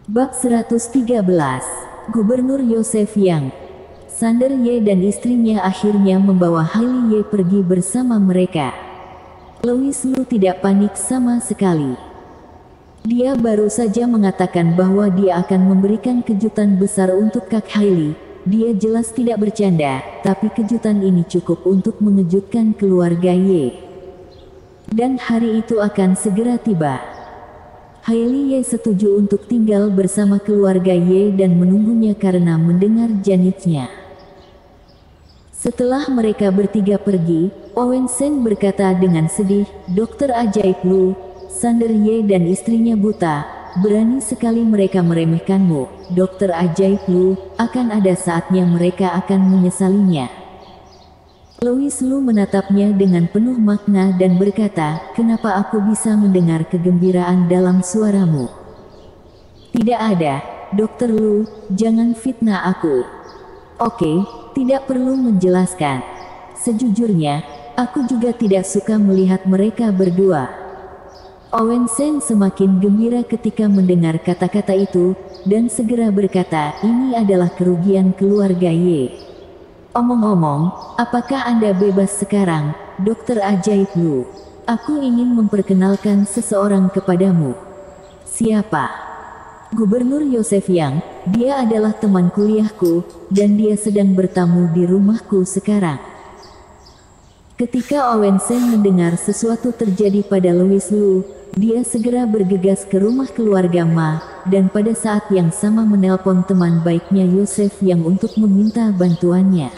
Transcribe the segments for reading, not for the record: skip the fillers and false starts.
Bab 113. Gubernur Yosef Yang. Sander Ye dan istrinya akhirnya membawa Hailey Ye pergi bersama mereka. Louis Lu tidak panik sama sekali. Dia baru saja mengatakan bahwa dia akan memberikan kejutan besar untuk Kak Hailey. Dia jelas tidak bercanda, tapi kejutan ini cukup untuk mengejutkan keluarga Ye. Dan hari itu akan segera tiba. Hailey Ye setuju untuk tinggal bersama keluarga Ye dan menunggunya karena mendengar janitnya. Setelah mereka bertiga pergi, Owen Sen berkata dengan sedih, "Dokter ajaib Lu, Sander Ye dan istrinya buta, berani sekali mereka meremehkanmu. Dokter ajaib Lu, akan ada saatnya mereka akan menyesalinya." Louis Lu menatapnya dengan penuh makna dan berkata, "Kenapa aku bisa mendengar kegembiraan dalam suaramu?" "Tidak ada, Dokter Lu, jangan fitnah aku." "Oke, tidak perlu menjelaskan. Sejujurnya, aku juga tidak suka melihat mereka berdua." Owen Sen semakin gembira ketika mendengar kata-kata itu, dan segera berkata, "Ini adalah kerugian keluarga Ye. Omong-omong, apakah Anda bebas sekarang, Dokter ajaib Lu? Aku ingin memperkenalkan seseorang kepadamu." "Siapa?" "Gubernur Yosef Yang. Dia adalah teman kuliahku, dan dia sedang bertamu di rumahku sekarang." Ketika Owen Sen mendengar sesuatu terjadi pada Louis Lu, dia segera bergegas ke rumah keluarga Ma, dan pada saat yang sama menelpon teman baiknya Yosef Yang untuk meminta bantuannya.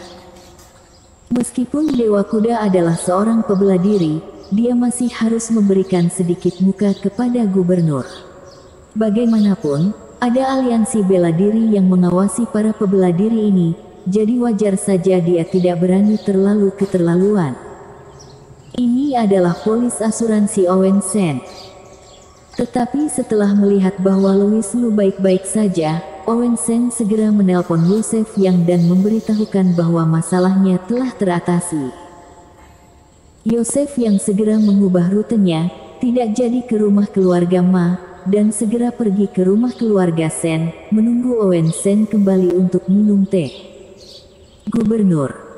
Meskipun Dewa Kuda adalah seorang pebela diri, dia masih harus memberikan sedikit muka kepada gubernur. Bagaimanapun, ada aliansi bela diri yang mengawasi para pebela diri ini, jadi wajar saja dia tidak berani terlalu keterlaluan. Ini adalah polis asuransi Owen Sen. Tetapi setelah melihat bahwa Louis Lu baik-baik saja, Owen Sen segera menelpon Yosef Yang dan memberitahukan bahwa masalahnya telah teratasi. Yosef Yang segera mengubah rutenya, tidak jadi ke rumah keluarga Ma, dan segera pergi ke rumah keluarga Sen, menunggu Owen Sen kembali untuk minum teh. "Gubernur."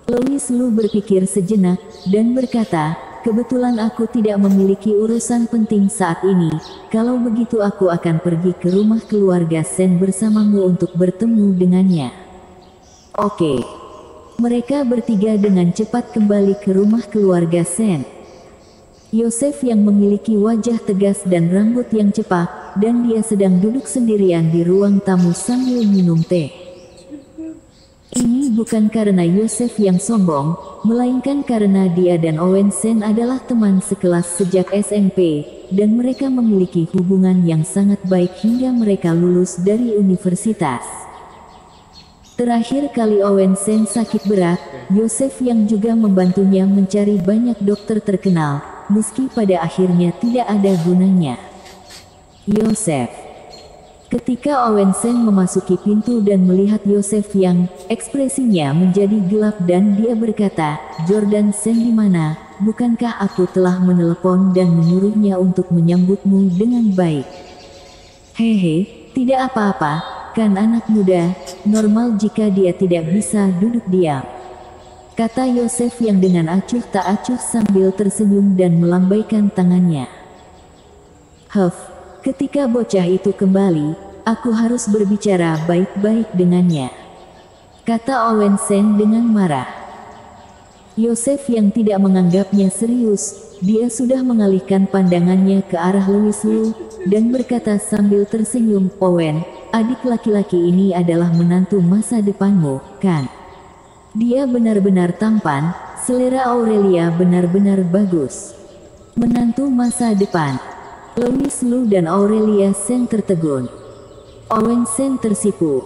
Louis Lu berpikir sejenak, dan berkata, "Kebetulan aku tidak memiliki urusan penting saat ini. Kalau begitu aku akan pergi ke rumah keluarga Sen bersamamu untuk bertemu dengannya." "Oke." Mereka bertiga dengan cepat kembali ke rumah keluarga Sen. Yosef yang memiliki wajah tegas dan rambut yang cepak, dan dia sedang duduk sendirian di ruang tamu sambil minum teh. Ini bukan karena Yosef yang sombong, melainkan karena dia dan Owen Sen adalah teman sekelas sejak SMP, dan mereka memiliki hubungan yang sangat baik hingga mereka lulus dari universitas. Terakhir kali Owen Sen sakit berat, Yosef yang juga membantunya mencari banyak dokter terkenal, meski pada akhirnya tidak ada gunanya. Yosef. Ketika Owen Sen memasuki pintu dan melihat Yosef Yang, ekspresinya menjadi gelap dan dia berkata, "Jordan Sen di mana? Bukankah aku telah menelepon dan menyuruhnya untuk menyambutmu dengan baik?" "Hehe, tidak apa-apa, kan anak muda, normal jika dia tidak bisa duduk diam," kata Yosef Yang dengan acuh tak acuh sambil tersenyum dan melambaikan tangannya. Ketika bocah itu kembali, aku harus berbicara baik-baik dengannya," kata Owen Sen dengan marah. Yosef yang tidak menganggapnya serius, dia sudah mengalihkan pandangannya ke arah Louis Lu, dan berkata sambil tersenyum, "Owen, adik laki-laki ini adalah menantu masa depanmu, kan? Dia benar-benar tampan, selera Aurelia benar-benar bagus." "Menantu masa depan?" Louis Lu dan Aurelia Sen tertegun. Owen Sen tersipu.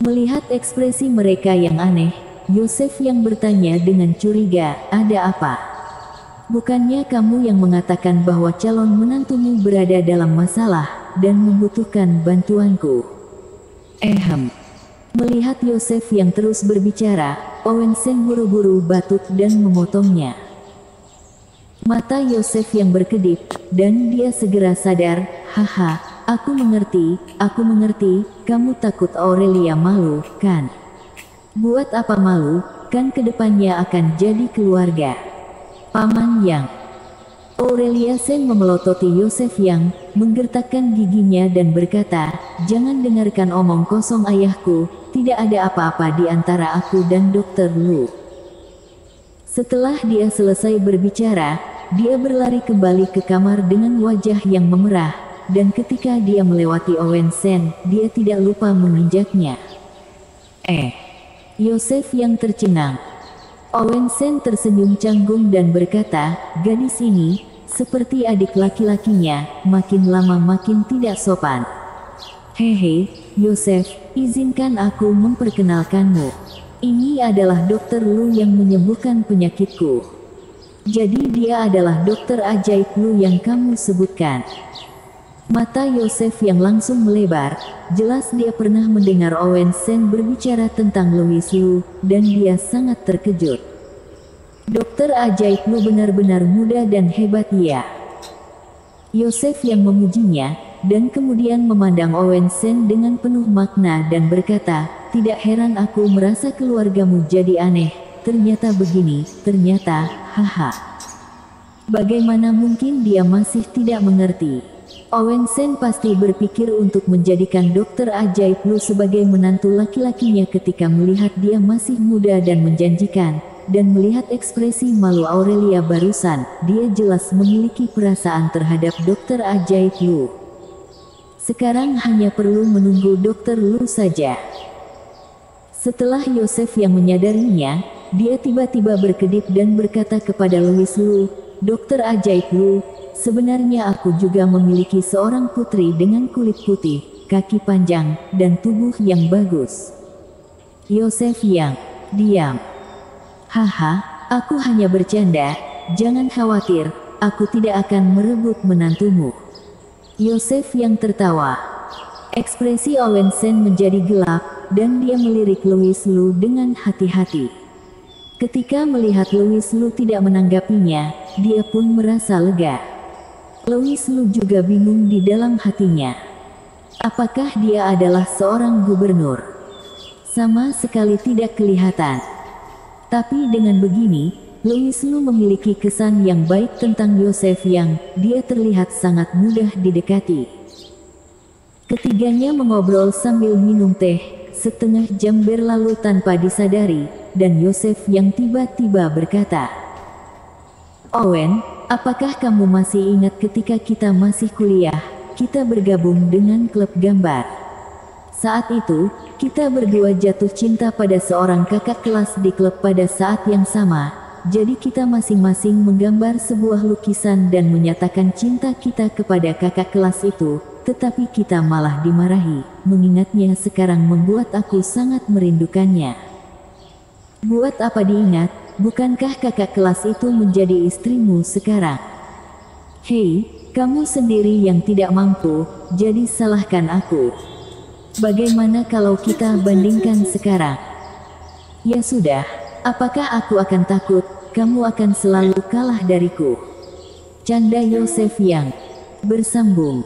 Melihat ekspresi mereka yang aneh, Yosef yang bertanya dengan curiga, "Ada apa? Bukannya kamu yang mengatakan bahwa calon menantumu berada dalam masalah, dan membutuhkan bantuanku?" Melihat Yosef yang terus berbicara, Owen Sen buru-buru batuk dan memotongnya. Mata Yosef yang berkedip, dan dia segera sadar, "Haha, Aku mengerti, kamu takut Aurelia malu, kan? Buat apa malu, kan kedepannya akan jadi keluarga. Paman Yang. Aurelia Sen memelototi Yosef Yang, menggertakkan giginya dan berkata, jangan dengarkan omong kosong ayahku, tidak ada apa-apa di antara aku dan Dr. Lu. Setelah dia selesai berbicara, dia berlari kembali ke kamar dengan wajah yang memerah, dan ketika dia melewati Owen Sen, dia tidak lupa menginjaknya. Yosef Yang tercengang. Owen Sen tersenyum canggung dan berkata, gadis ini, seperti adik laki-lakinya, makin lama makin tidak sopan. Hehe, Yosef, izinkan aku memperkenalkanmu. Ini adalah Dr. Lu yang menyembuhkan penyakitku. Jadi dia adalah dokter ajaib Lu yang kamu sebutkan. Mata Yosef yang langsung melebar, jelas dia pernah mendengar Owen Sen berbicara tentang Louis Lu, dan dia sangat terkejut. Dokter ajaib Lu benar-benar muda dan hebat ya. Yosef yang memujinya, dan kemudian memandang Owen Sen dengan penuh makna dan berkata, tidak heran aku merasa keluargamu jadi aneh, ternyata begini, ternyata, haha. Bagaimana mungkin dia masih tidak mengerti? Owen Sen pasti berpikir untuk menjadikan dokter ajaib Lu sebagai menantu laki-lakinya ketika melihat dia masih muda dan menjanjikan, dan melihat ekspresi malu Aurelia barusan, dia jelas memiliki perasaan terhadap dokter ajaib Lu. Sekarang hanya perlu menunggu dokter Lu saja. Setelah Yosef yang menyadarinya, dia tiba-tiba berkedip dan berkata kepada Louis Lu, dokter ajaib Lu, sebenarnya aku juga memiliki seorang putri dengan kulit putih, kaki panjang, dan tubuh yang bagus. Yosef yang diam. Haha, aku hanya bercanda, jangan khawatir, aku tidak akan merebut menantumu. Yosef yang tertawa. Ekspresi Owen Sen menjadi gelap, dan dia melirik Louis Lu dengan hati-hati. Ketika melihat Louis Lu tidak menanggapinya, dia pun merasa lega. Louis Lu juga bingung di dalam hatinya. Apakah dia adalah seorang gubernur? Sama sekali tidak kelihatan. Tapi dengan begini, Louis Lu memiliki kesan yang baik tentang Yosef yang dia terlihat sangat mudah didekati. Ketiganya mengobrol sambil minum teh, setengah jam berlalu tanpa disadari, dan Yosef yang tiba-tiba berkata, Owen, apakah kamu masih ingat ketika kita masih kuliah, kita bergabung dengan klub gambar? Saat itu, kita berdua jatuh cinta pada seorang kakak kelas di klub pada saat yang sama, jadi kita masing-masing menggambar sebuah lukisan dan menyatakan cinta kita kepada kakak kelas itu, tetapi kita malah dimarahi. Mengingatnya sekarang membuat aku sangat merindukannya. Buat apa diingat, bukankah kakak kelas itu menjadi istrimu sekarang? Hei, kamu sendiri yang tidak mampu, jadi salahkan aku. Bagaimana kalau kita bandingkan sekarang? Ya sudah, apakah aku akan takut, kamu akan selalu kalah dariku? Canda Yosef yang bersambung.